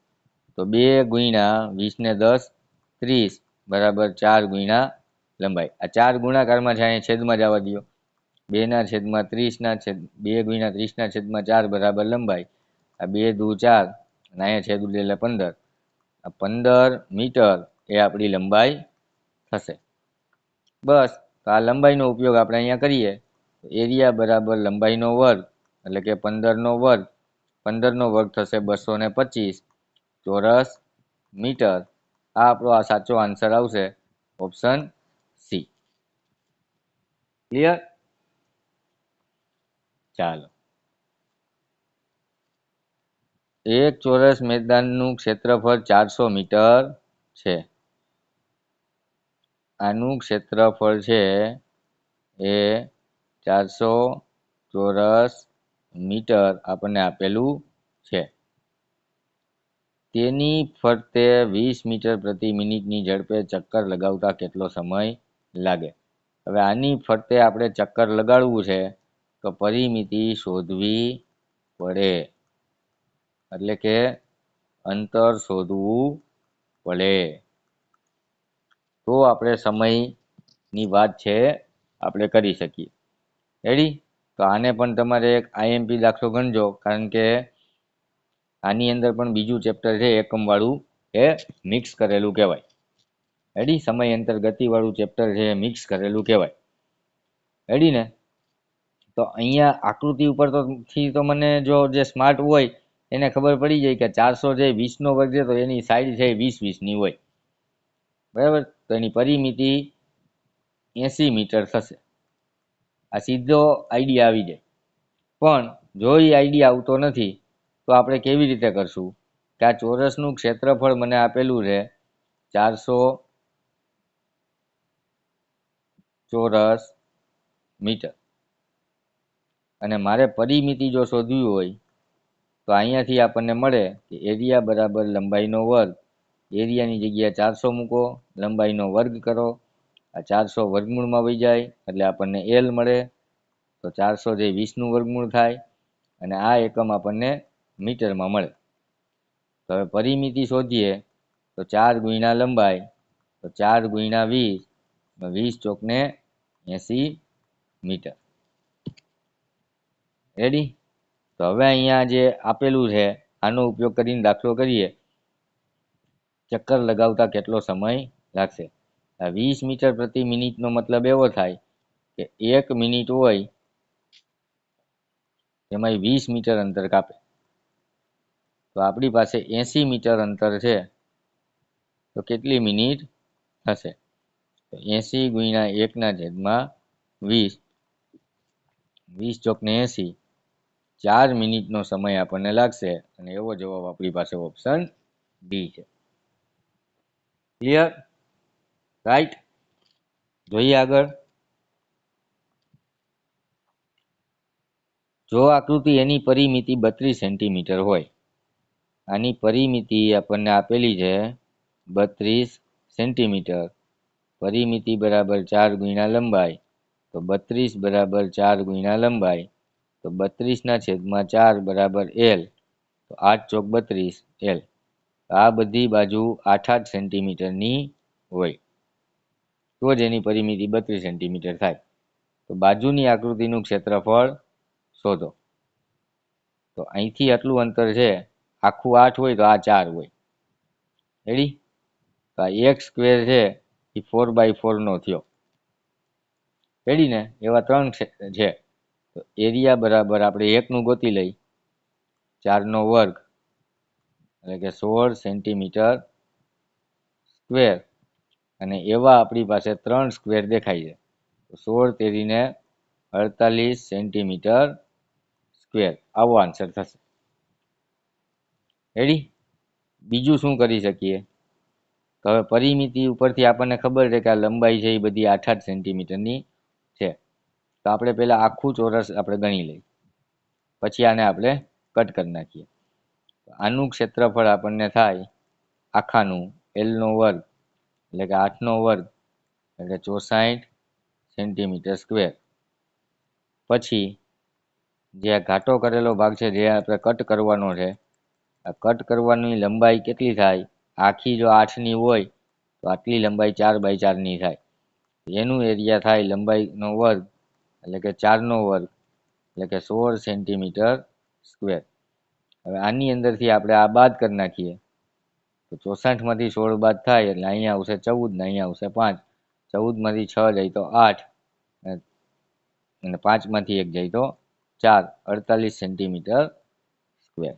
તો 2 ગુણ્યા 20 ને 10 30 બરાબર 4 ગુણ્યા લંબાઈ. આ 4 ગુણાકારમાં છે, અહીંયા છેદમાં જવા દો. 2 ગુણ્યા 30/4 બરાબર લંબાઈ. આ 2 દુ 4 અને અહીંયા છેદ એટલે 15. આ 15 મીટર એ આપણી લંબાઈ થશે. બસ, તો આ લંબાઈનો ઉપયોગ આપણે અહીંયા કરીએ. એરિયા બરાબર લંબાઈનો વર્ગ, એટલે કે 15નો વર્ગ. 15નો વર્ગ થશે 225 ચોરસ મીટર. આ આપણો આ સાચો આન્સર આવશે, ઓપ્શન સી. ક્લિયર? ચાલો, એક ચોરસ મેદાનનું ક્ષેત્રફળ 400 મીટર છે. આનું ક્ષેત્રફળ છે એ 400 ચોરસ મીટર આપણને આપેલું છે. તેની ફરતે 20 મીટર પ્રતિ મિનિટની ઝડપે ચક્કર લગાવતા કેટલો સમય લાગે? હવે આની ફરતે આપણે ચક્કર લગાડવું છે તો પરિમિતિ શોધવી પડે, એટલે કે અંતર શોધવું પડે. તો આપણે સમયની વાત છે આપણે કરી શકીએ. રેડી? તો આને પણ તમારે એક આઈએમપી દાખલો ગણજો, કારણ કે આની અંદર પણ બીજું ચેપ્ટર છે એકમવાળું, એ મિક્સ કરેલું કહેવાય. રેડી? સમય અંતર ગતિવાળું ચેપ્ટર છે મિક્સ કરેલું કહેવાય. રેડી ને? તો અહીંયા આકૃતિ ઉપર તો મને જો જે સ્માર્ટ હોય એને ખબર પડી જાય કે 400 જે 20નો વર્ગ છે તો એની સાઈડ છે 20-20ની હોય. બરાબર? તો એની પરિમિતિ 80 મીટર થશે. આ સીધો આઈડિયા આવી જાય. પણ જો એ આઈડિયા આવતો નથી તો આપણે કેવી રીતે કરશું કે આ ચોરસનું ક્ષેત્રફળ મને આપેલું છે 400 ચોરસ મીટર. અને મારે પરિમિતિ જો શોધવી હોય તો અહીંયાથી આપણને મળે કે એરિયા બરાબર લંબાઈનો વર્ગ. એરિયાની જગ્યાએ 400 મૂકો, લંબાઈનો વર્ગ કરો, આ 400 વર્ગમૂળમાં વહી જાય એટલે આપણને એલ મળે. તો 400 જે 20નું વર્ગમૂળ થાય અને આ એકમ આપણને મીટરમાં મળે. તો હવે પરિમિતિ શોધીએ તો 4 ગુણ્યા લંબાઈ, તો 4 ગુણ્યા 20, 20 ચોકને 80 મીટર. રેડી? તો હવે અહીંયા જે આપેલું છે આનો ઉપયોગ કરીને દાખલો કરીએ. ચક્કર લગાવતા કેટલો સમય લાગશે? આ 20 મીટર પ્રતિ મિનિટનો મતલબ એવો થાય કે 1 મિનિટ હોય એમાં 20 મીટર અંતર કાપે. તો આપણી પાસે 80 મીટર અંતર છે તો કેટલી મિનિટ થશે? તો 80 ગુણ્યા 1/20, 20 ચોકને 80, 4 મિનિટનો સમય આપણને લાગશે. અને એવો જવાબ આપણી પાસે ઓપ્શન ડી છે. ક્લિયર? રાઈટ? જોઈએ આગળ. જો આકૃતિ એની પરિમિતિ 32 સેન્ટીમીટર હોય, આની પરિમિતિ આપણને આપેલી છે 32 સેન્ટીમીટર, પરિમિતિ બરાબર 4 ગુણ્યા લંબાઈ, તો 32 બરાબર 4 ગુણ્યા લંબાઈ, તો 32/4 બરાબર એલ, તો 8 ચોક 32 એલ. આ બધી બાજુ 8 સેન્ટીમીટરની હોય તો જ એની પરિમિતિ 32 સેન્ટીમીટર થાય. તો બાજુની આકૃતિનું ક્ષેત્રફળ શોધો. તો અહીંથી આટલું અંતર છે, આખું 8 હોય તો આ 4 હોય. રેડી? તો આ એક સ્ક્વેર છે એ 4x4નો થયો. રેડી ને? એવા 3 છે. તો એરિયા બરાબર આપણે 1નું ગોતી લઈ, 4નો વર્ગ એટલે કે 16 સેન્ટીમીટર સ્ક્વેર. અને એવા આપણી પાસે 3 સ્ક્વેર દેખાય છે. તો 16 તેરીને 48 સેન્ટીમીટર સ્ક્વેર. આવો આન્સર થશે. રેડી? બીજું શું કરી શકીએ? તો હવે પરિમિતિ ઉપરથી આપણને ખબર છે કે આ લંબાઈ છે એ બધી 8 સેન્ટીમીટરની છે. તો આપણે પહેલાં આખું ચોરસ આપણે ગણી લઈએ, પછી આને આપણે કટ કરી નાખીએ. આનું ક્ષેત્રફળ આપણને થાય આખાનું એલનો વર્ગ એટલે કે 8નો વર્ગ એટલે 64 સેન્ટીમીટર સ્ક્વેર. પછી જે આ ઘાટો કરેલો ભાગ છે જે આપણે કટ કરવાનો છે, આ કટ કરવાની લંબાઈ કેટલી થાય? આખી જો 8ની હોય તો આટલી લંબાઈ 4x4ની થાય. એનું એરિયા થાય લંબાઈનો વર્ગ એટલે કે 4નો વર્ગ એટલે કે 16 સેન્ટીમીટર સ્ક્વેર. હવે આની અંદરથી આપણે આ બાદ કરી નાખીએ તો 64માંથી 16 બાદ થાય એટલે અહીંયા આવશે 14 ને અહીંયા આવશે 5. 14માંથી 6 જાય તો 8 અને 5માંથી 1 જાય તો 4, 48 સેન્ટીમીટર સ્ક્વેર.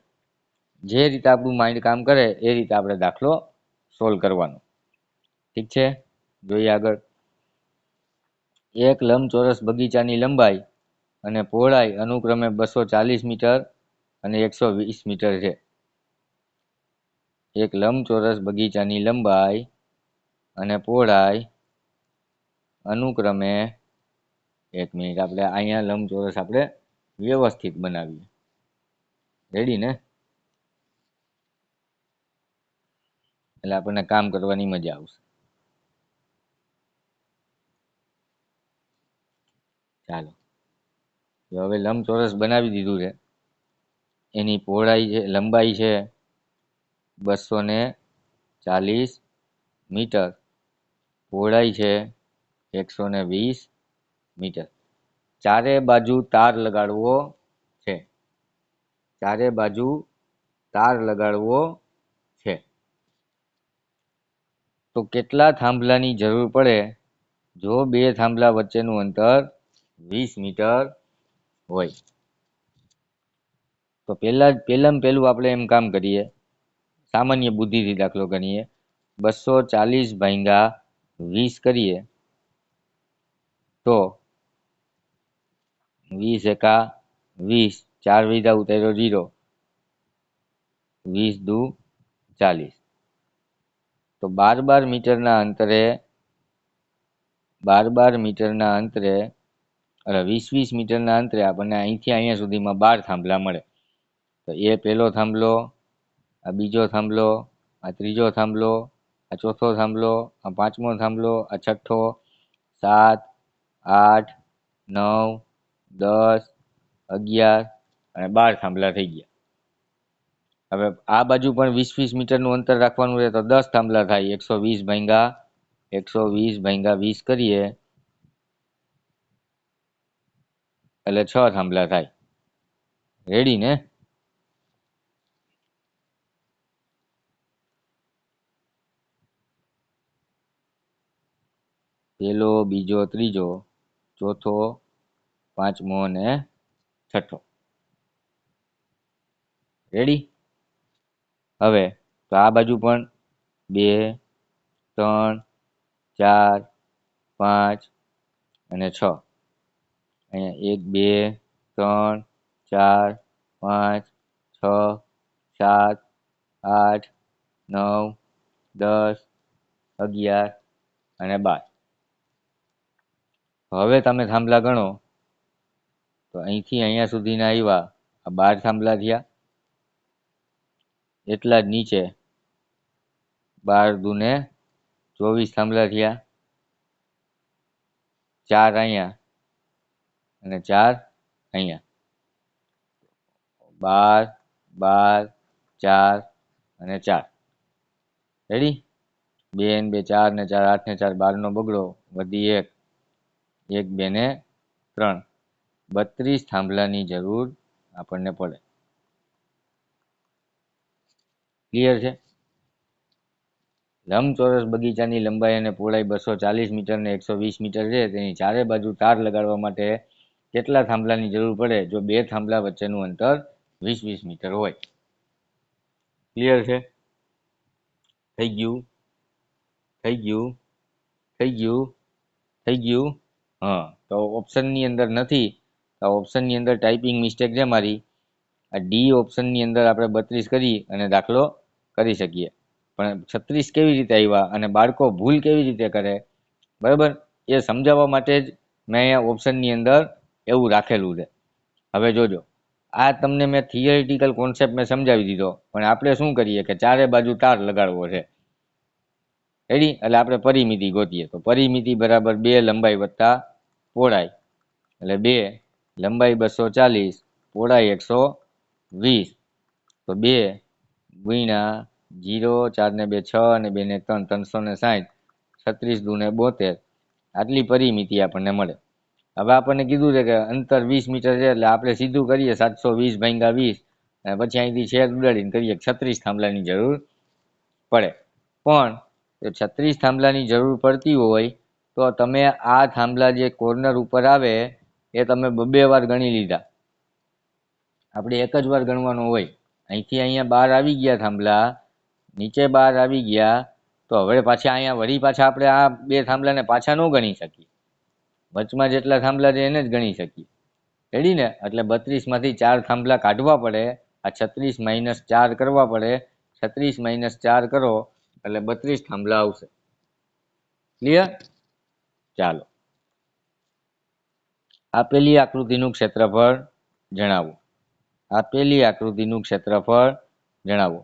જે રીતે આપણું માઇન્ડ કામ કરે એ રીતે આપણે દાખલો સોલ્વ કરવાનો. ઠીક છે? જોઈએ આગળ. એક લંબચોરસ બગીચાની લંબાઈ અને પહોળાઈ અનુક્રમે 240 મીટર અને 120 મીટર છે. એક લંબચોરસ બગીચાની લંબાઈ અને પહોળાઈ અનુક્રમે, એક મિનિટ, આપણે અહીંયા લંબચોરસ આપણે વ્યવસ્થિત બનાવીએ. રેડી ને? એટલે આપણને કામ કરવાની મજા આવશે. ચાલો, હવે લંબચોરસ બનાવી દીધું છે. એની પહોળાઈ છે, લંબાઈ છે 240 મીટર, પહોળાઈ છે 120 મીટર. ચારે બાજુ તાર લગાડવો છે. ચારે બાજુ તાર લગાડવો છે. તો કેટલા થાંભલાની જરૂર પડે જો બે થાંભલા વચ્ચેનું અંતર 20 મીટર હોય? તો પહેલામાં પહેલું આપણે એમ કામ કરીએ, સામાન્ય બુદ્ધિથી દાખલો ગણીએ. 240 ભાગ્યા 20 કરીએ તો 20 એકા 20, 4 વીઘા ઉતાર્યો 0, 20 દુ 40. તો 12 મીટરના અંતરે 12 મીટરના અંતરે 20 મીટરના અંતરે આપણને અહીંથી અહીંયા સુધીમાં 12 થાંભલા મળે. તો એ પહેલો થાંભલો, આ બીજો થાંભલો, આ ત્રીજો થાંભલો, આ ચોથો થાંભલો, આ પાંચમો થાંભલો, આ છઠ્ઠો, 7, 8, 9, 10, 11 અને 12 થાંભલા થઈ ગયા. હવે આ બાજુ પણ 20 મીટરનું અંતર રાખવાનું રહે તો 10 થાંભલા થાય. 120 / 20 કરીએ એટલે 6 થાંભલા થાય. રેડી ને? પહેલો, બીજો, ત્રીજો, ચોથો, પાંચમો અને છઠ્ઠો. રેડી? હવે તો આ બાજુ પણ 2, 3, 4, 5 અને 6. અહીંયા 1, 2, 3, 4, 5, 6, 7, 8, 9, 10, 11 અને 12. હવે તમે થાંભલા ગણો તો અહીંથી અહીંયા સુધીના આવ્યા આ 12 થાંભલા થયા. એટલા જ નીચે 12 દુને 24 થાંભલા થયા. 4 અહીંયા અને 4 અહીંયા. 12, 12, 4 અને 4. રેડી? 2 ને 2 4 ને 4 8 ને 4 12નો બગડો વધી 1, 1 2 ને 3. 32 થાંભલાની જરૂર આપણને પડે. ક્લિયર છે? લંબચોરસ બગીચાની લંબાઈ અને પહોળાઈ 240 મીટર ને 120 મીટર છે. તેની ચારે બાજુ તાર લગાડવા માટે કેટલા થાંભલાની જરૂર પડે જો 2 થાંભલા વચ્ચેનું અંતર 20 મીટર હોય? ક્લિયર છે? થઈ ગયું? થઈ ગયું? થઈ ગયું? થઈ ગયું? હા, તો ઓપ્શનની અંદર નથી. આ ઓપ્શનની અંદર ટાઈપિંગ મિસ્ટેક છે મારી. આ ડી ઓપ્શનની અંદર આપણે 32 કરી અને દાખલો કરી શકીએ, પણ 36 કેવી રીતે આવ્યા અને બાળકો ભૂલ કેવી રીતે કરે, બરાબર, એ સમજાવવા માટે જ મેં અહીંયા ઓપ્શનની અંદર એવું રાખેલું છે. હવે જોજો, આ તમને મેં થિયરિટિકલ કોન્સેપ્ટ મેં સમજાવી દીધો, પણ આપણે શું કરીએ કે ચારે બાજુ તાર લગાડવો છે. રેડી? એટલે આપણે પરિમિતિ ગોતીએ. તો પરિમિતિ બરાબર 2 લંબાઈ વત્તા પહોળાઈ, એટલે 2 લંબાઈ 240, પહોળાઈ 120. તો 2 ગુણ્યા 0, 4 ને 2 6 અને 2 ને 3 360, 36 દુને 72. આટલી પરિમિતિ આપણને મળે. હવે આપણને કીધું છે કે અંતર 20 મીટર છે, એટલે આપણે સીધું કરીએ 720 / 20 અને પછી અહીંથી છેદ ઉડાડીને કરીએ 36 થાંભલાની જરૂર પડે. પણ જો 36 થાંભલાની જરૂર પડતી હોય તો તમે આ થાંભલા જે કોર્નર ઉપર આવે એ તમે 2 વાર ગણી લીધા. આપણે એક જ વાર ગણવાનું હોય. અહીંથી અહીંયા 12 આવી ગયા થાંભલા, નીચે 12 આવી ગયા, તો હવે પાછા અહીંયા વળી પાછા આપણે આ 2 થાંભલાને પાછા ન ગણી શકીએ. વચમાં જેટલા થાંભલા છે એને જ ગણી શકીએ. રેડી ને? એટલે 32 માંથી 4 થાંભલા કાઢવા પડે. આ 36 - 4 કરવા પડે. 36 - 4 કરો એટલે 32 થાંભલા આવશે. ક્લિયર? ચાલો, આપેલી આકૃતિનું ક્ષેત્રફળ જણાવો. આપેલી આકૃતિનું ક્ષેત્રફળ જણાવો.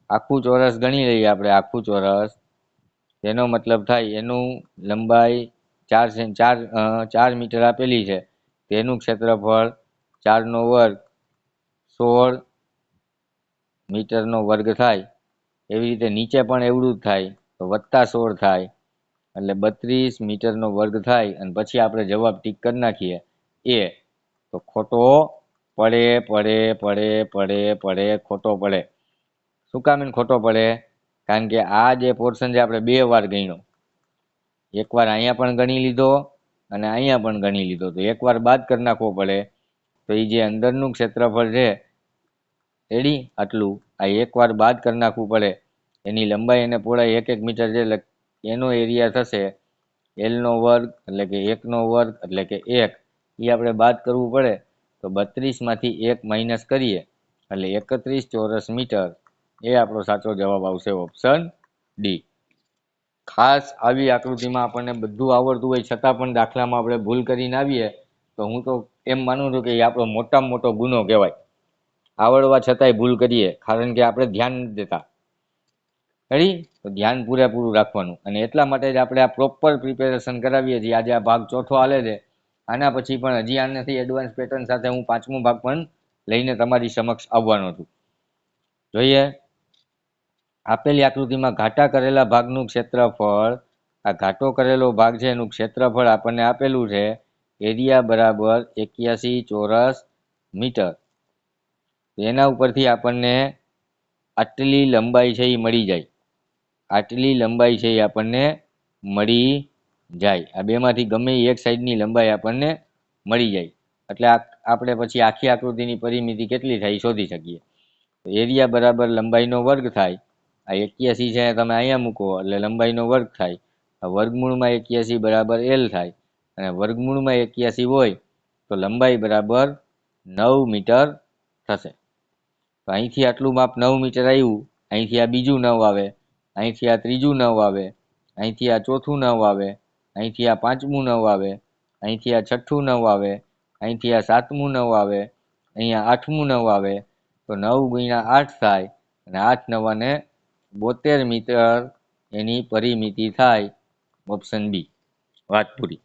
આખું ચોરસ ગણી લઈએ આપણે. આખું ચોરસ, તેનો મતલબ થાય એનું લંબાઈ 4 મીટર આપેલી છે, તેનું ક્ષેત્રફળ 4નો વર્ગ 16 મીટરનો વર્ગ થાય. એવી રીતે નીચે પણ એવડું જ થાય તો વત્તા 16 થાય, એટલે 32 મીટરનો વર્ગ થાય. અને પછી આપણે જવાબ ટીક કરી નાખીએ એ, તો ખોટો પડે પડે પડે પડે પડે ખોટો પડે. શું કામ એને ખોટો પડે? કારણ કે આ જે પોર્શન છે આપણે 2 વાર ગણ્યો. એકવાર અહીંયા પણ ગણી લીધો અને અહીંયા પણ ગણી લીધો, તો એકવાર બાદ કરી નાખવો પડે. તો એ જે અંદરનું ક્ષેત્રફળ છે, રેડી, આટલું આ એકવાર બાદ કરી નાખવું પડે. એની લંબાઈ અને પહોળાઈ 1 મીટર છે, એટલે એનો એરિયા થશે L નો વર્ગ, એટલે કે 1નો વર્ગ, એટલે કે 1. એ આપણે બાદ કરવું પડે. તો 32 માંથી 1 માઇનસ કરીએ એટલે 31 ચોરસ મીટર. એ આપણો સાચો જવાબ આવશે, ઓપ્શન ડી. ખાસ આવી આકૃતિમાં આપણને બધું આવડતું હોય છતાં પણ દાખલામાં આપણે ભૂલ કરીને આવીએ તો હું તો એમ માનું છું કે એ આપણો મોટામાં મોટો ગુનો કહેવાય. આવડવા છતાંય ભૂલ કરીએ કારણ કે આપણે ધ્યાન નથી દેતા. રેડી? તો ધ્યાન પૂરેપૂરું રાખવાનું અને એટલા માટે જ આપણે આ પ્રોપર પ્રિપેરેશન કરાવીએ છીએ. આજે આ ભાગ ચોથો હાલે છે. આના પછી પણ હજી આનાથી એડવાન્સ પેટર્ન સાથે હું 5મો ભાગ પણ લઈને તમારી સમક્ષ આવવાનો છું. જોઈએ આપેલી આકૃતિમાં ઘાટા કરેલા ભાગનું ક્ષેત્રફળ, આ ઘાટો કરેલો ભાગ છે એનું ક્ષેત્રફળ આપણને આપેલું છે એરિયા બરાબર 81 ચોરસ મીટર. એના ઉપરથી આપણને આટલી લંબાઈ છે એ મળી જાય. આટલી લંબાઈ છે એ આપણને મળી જાય. આ બેમાંથી ગમે એક સાઈડની લંબાઈ આપણને મળી જાય એટલે આપણે પછી આખી આકૃતિની પરિમિતિ કેટલી થાય શોધી શકીએ. એરિયા બરાબર લંબાઈનો વર્ગ થાય. આ 81 છે તમે અહીંયા મૂકો એટલે લંબાઈનો વર્ગ થાય. આ વર્ગમૂળમાં 81 બરાબર L થાય અને વર્ગમૂળમાં 81 હોય તો લંબાઈ બરાબર 9 મીટર થશે. તો અહીંથી આટલું માપ 9 મીટર આવ્યું. અહીંથી આ બીજું 9 આવે, અહીંથી આ ત્રીજું 9 આવે, અહીંથી આ ચોથું 9 આવે, અહીંથી આ 5મું 9 આવે, અહીંથી આ 6ઠું 9 આવે, અહીંથી આ 7મું 9 આવે, અહીંયા 8મું 9 આવે. તો 9 ગુણ્યા 8 થાય અને 8 9 72 મીટર એની પરિમિતિ થાય. Option B. વાત પૂરી.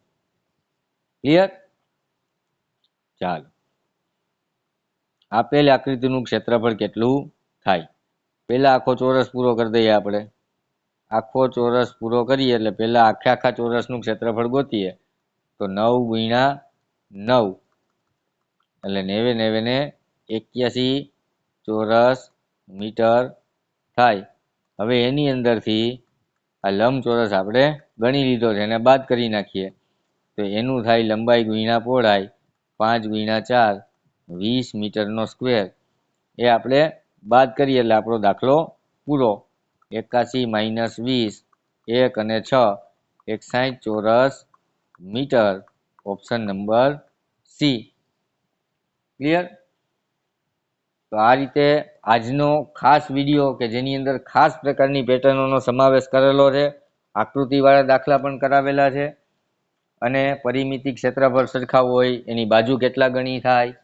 ક્લિયર? ચાલો આપેલ આકૃતિનું ક્ષેત્રફળ કેટલું થાય? પહેલા આખો ચોરસ પૂરો કરી દઈએ આપણે. આખો ચોરસ પૂરો કરીએ એટલે પહેલા આખા ચોરસનું ક્ષેત્રફળ ગોતીએ તો 9 ગુણ્યા 9 એટલે 90 ને 81 ચોરસ મીટર થાય. હવે એની અંદરથી આ લંબચોરસ આપણે ગણી લીધો છે એને બાદ કરી નાખીએ તો એનું થાય લંબાઈ ગુણ્યા પહોળાઈ 5 ગુણ્યા 4 20 મીટરનો સ્ક્વેર. એ આપણે બાદ કરીએ એટલે આપણો દાખલો પૂરો. 81 માઇનસ 20 1 અને 6 61 ચોરસ metre. Option number C. Clear? તો આ રીતે આજનો ખાસ વિડીયો કે જેની અંદર ખાસ પ્રકારની પેટર્નોનો સમાવેશ કરેલો છે. આકૃતિવાળા દાખલા પણ કરાવેલા છે અને પરિમિતિ ક્ષેત્રફળ સરખા હોય એની બાજુ કેટલા ગણી થાય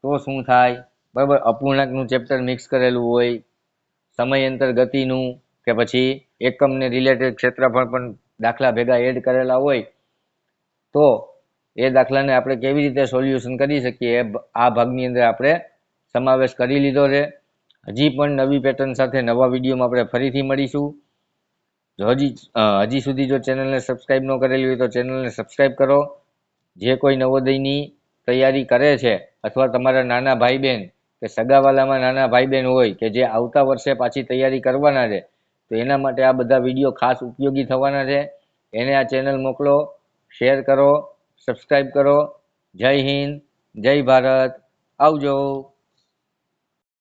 તો શું થાય, બરાબર. અપૂર્ણાંકનું ચેપ્ટર મિક્સ કરેલું હોય, સમયાંતર ગતિનું કે પછી એકમને રિલેટેડ ક્ષેત્રફળ પણ દાખલા ભેગા એડ કરેલા હોય તો એ દાખલાને આપણે કેવી રીતે સોલ્યુશન કરી શકીએ આ ભાગની અંદર આપણે સમાવેશ કરી લીધો છે. હજી પણ નવી પેટર્ન સાથે નવા વિડીયોમાં આપણે ફરીથી મળીશું. હજી સુધી જો ચેનલને સબસ્ક્રાઈબ ન કરેલી હોય તો ચેનલને સબસ્ક્રાઈબ કરો. જે કોઈ નવોદયની તૈયારી કરે છે અથવા તમારા નાના ભાઈ બહેન કે સગાવાલામાં નાના ભાઈ બહેન હોય કે જે આવતા વર્ષે પાછી તૈયારી કરવાના છે તો એના માટે આ બધા વિડીયો ખાસ ઉપયોગી થવાના છે. એને આ ચેનલ મોકલો, શેર કરો, સબસ્ક્રાઈબ કરો. જય હિન્દ, જય ભારત. આવજો.